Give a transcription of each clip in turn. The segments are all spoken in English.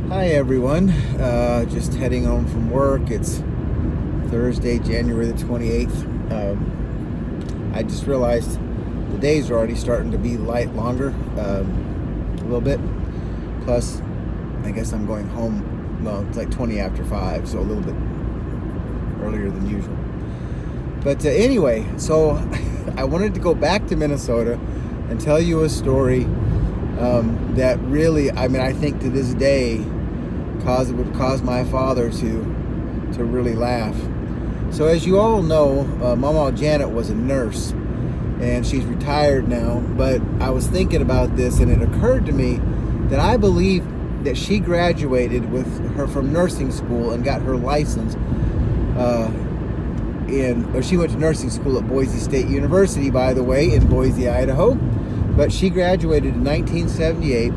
Hi everyone, just heading home from work. It's Thursday, January the 28th. I just realized the days are already starting to be longer, a little bit. Plus, I guess I'm going home, well, it's like 20 after 5, so a little bit earlier than usual. But anyway, so I wanted to go back to Minnesota and tell you a story that really, I think to this day, would cause my father to really laugh. So as you all know, Mamaw Janet was a nurse, and she's retired now. But I was thinking about this, and it occurred to me that I believe that she graduated from nursing school and got her license. She went to nursing school at Boise State University, by the way, in Boise, Idaho. But she graduated in 1978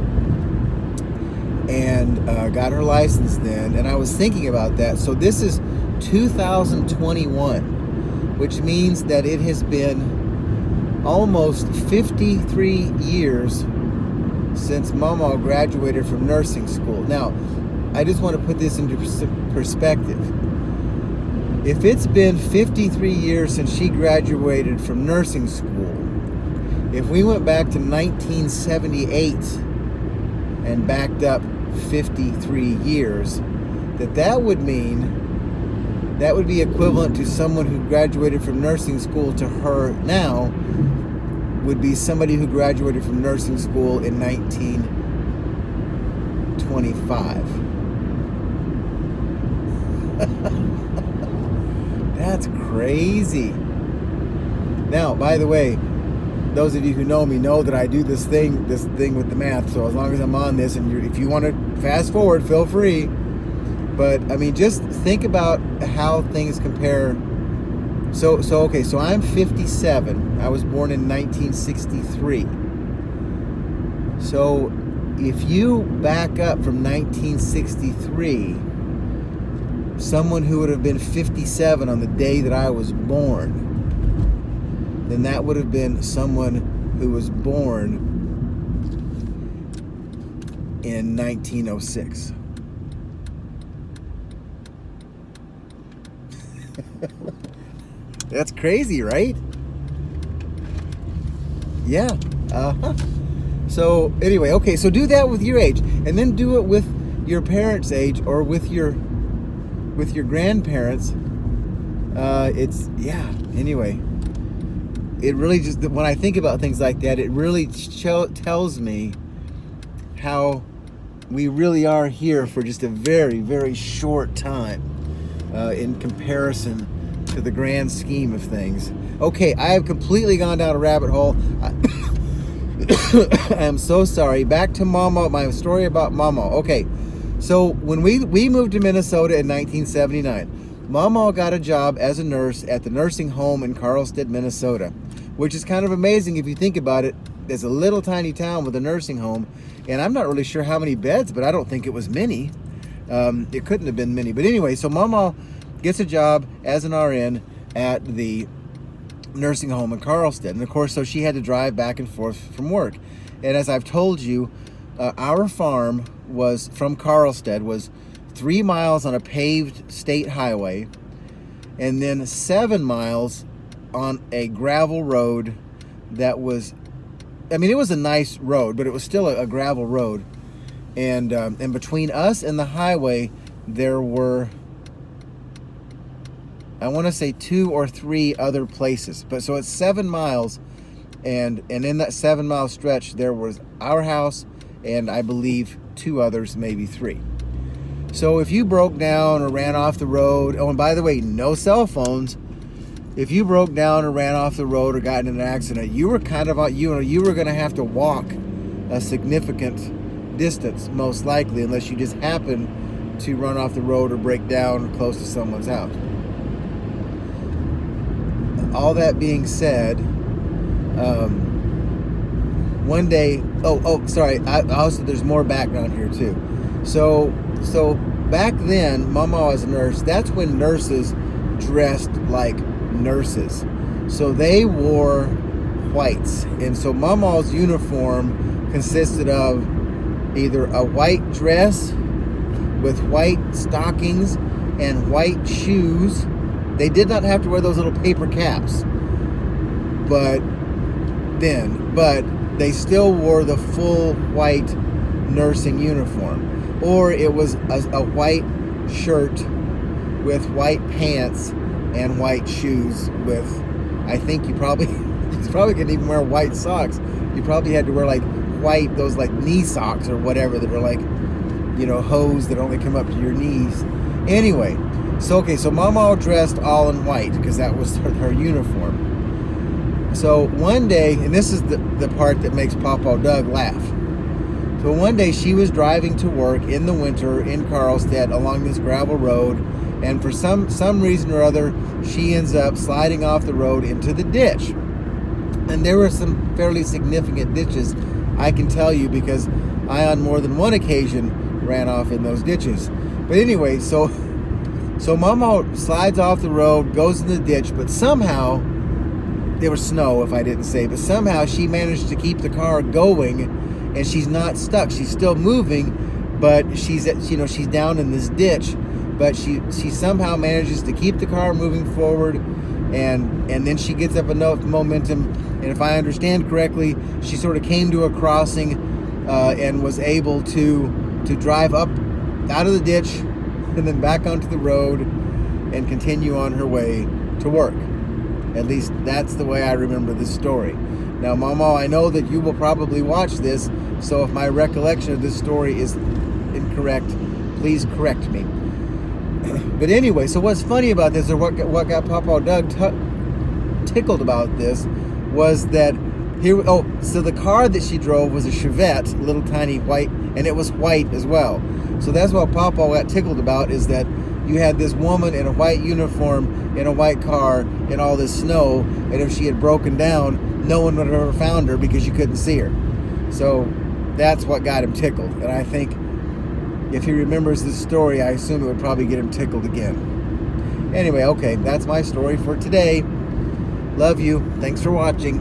and got her license then. And I was thinking about that. So this is 2021, which means that it has been almost 53 years since Mamaw graduated from nursing school. Now, I just want to put this into perspective. If it's been 53 years since she graduated from nursing school, if we went back to 1978 and backed up 53 years, that would mean that would be equivalent to someone who graduated from nursing school to her now would be somebody who graduated from nursing school in 1925. That's crazy. Now, by the way, those of you who know me know that I do this thing with the math. So as long as I'm on this, and if you want to fast forward, feel free. But just think about how things compare. So I'm 57. I was born in 1963. So if you back up from 1963, someone who would have been 57 on the day that I was born, then that would have been someone who was born in 1906. That's crazy, right? Yeah. So anyway, okay, so do that with your age, and then do it with your parents' age or with your grandparents. Anyway. It really just, when I think about things like that, it really tells me how we really are here for just a very, very short time in comparison to the grand scheme of things. Okay, I have completely gone down a rabbit hole. I am so sorry. Back to Mamaw, my story about Mamaw. Okay, so when we moved to Minnesota in 1979, Mamaw got a job as a nurse at the nursing home in Carlstead, Minnesota, which is kind of amazing if you think about it. There's a little tiny town with a nursing home, and I'm not really sure how many beds, but I don't think it was many. It couldn't have been many. But anyway, so Mamaw gets a job as an RN at the nursing home in Carlstead. And of course, so she had to drive back and forth from work. And as I've told you, our farm from Carlstead was 3 miles on a paved state highway, and then 7 miles on a gravel road that was, it was a nice road, but it was still a gravel road. And between us and the highway, there were, I want to say 2 or 3 other places. But so it's 7 miles, and in that 7 mile stretch, there was our house and I believe 2 others, maybe 3. So if you broke down or ran off the road, oh, and by the way, no cell phones. If you broke down or ran off the road or got in an accident, you were kind of, you were going to have to walk a significant distance, most likely, unless you just happened to run off the road or break down close to someone's house. All that being said, one day, sorry, also there's more background here too. So back then, Mamaw as a nurse, that's when nurses dressed like nurses. So they wore whites. And so Mamaw's uniform consisted of either a white dress with white stockings and white shoes. They did not have to wear those little paper caps, but they still wore the full white nursing uniform. Or it was a white shirt with white pants and white shoes with, I think you probably couldn't even wear white socks. You probably had to wear like white, those like knee socks or whatever that are like, hose that only come up to your knees. Anyway, so Mamaw dressed all in white because that was her uniform. So one day, and this is the part that makes Pawpaw Doug laugh. So one day she was driving to work in the winter in Carlstead along this gravel road, and for some reason or other, she ends up sliding off the road into the ditch. And there were some fairly significant ditches, I can tell you, because I on more than one occasion ran off in those ditches. But anyway, so Mamaw slides off the road, goes in the ditch, but somehow, there was snow if I didn't say, but somehow she managed to keep the car going, and she's not stuck. She's still moving, but she's down in this ditch, but she somehow manages to keep the car moving forward, and then she gets up enough momentum, and if I understand correctly, she sort of came to a crossing and was able to drive up out of the ditch and then back onto the road and continue on her way to work. At least that's the way I remember this story. Now, Mamaw, I know that you will probably watch this, so if my recollection of this story is incorrect, please correct me. But anyway, so what's funny about this, or what got Pawpaw Doug tickled about this, was that so the car that she drove was a Chevette, little tiny white, and it was white as well. So that's what Pawpaw got tickled about, is that you had this woman in a white uniform in a white car in all this snow, and if she had broken down, no one would have ever found her because you couldn't see her. So that's what got him tickled. And I think if he remembers this story, I assume it would probably get him tickled again. Anyway, okay, that's my story for today. Love you. Thanks for watching.